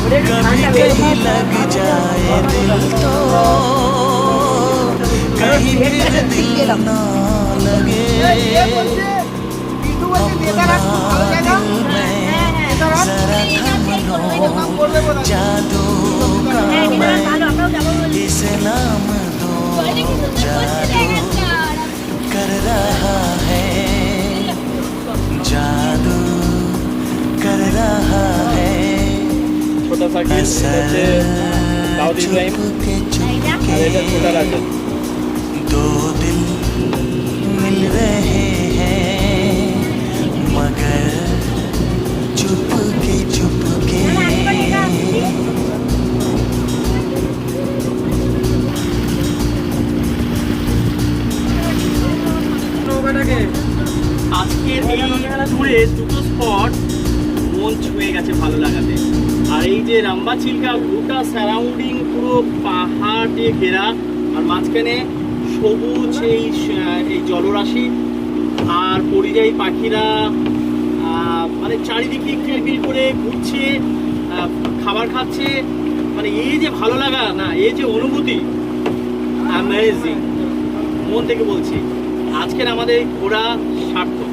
कभी कहीं लग जाए दिल तो कहीं फिर दिल ना लगे अपना दिल में जरा थम लो जादू का मैं इसे नाम दो जादू कर रहा है जादू कर रहा है छोटा सा दाऊद इब्राहिम चुपके छोटा राजन दो दिल मिल रहे हैं मगर चुपके चुपके আজকের এই ট্যুরে দুটো স্পট মন ছুঁয়ে গেছে ভালো লাগাতে। আর এই যে রাম্বা চিল্কা গোটা সারাউন্ডিং পুরো পাহাড় দিয়ে ঘেরা, আর মাঝখানে সবুজ এই জলরাশি আর পরিযায়ী পাখিরা মানে চারিদিকে কিলবিল করে ঘুরছে, খাবার খাচ্ছে, মানে এই যে ভালো লাগা না, এই যে অনুভূতি অ্যামেজিং। মন থেকে বলছি আজকের আমাদের ঘোরা সার্থক।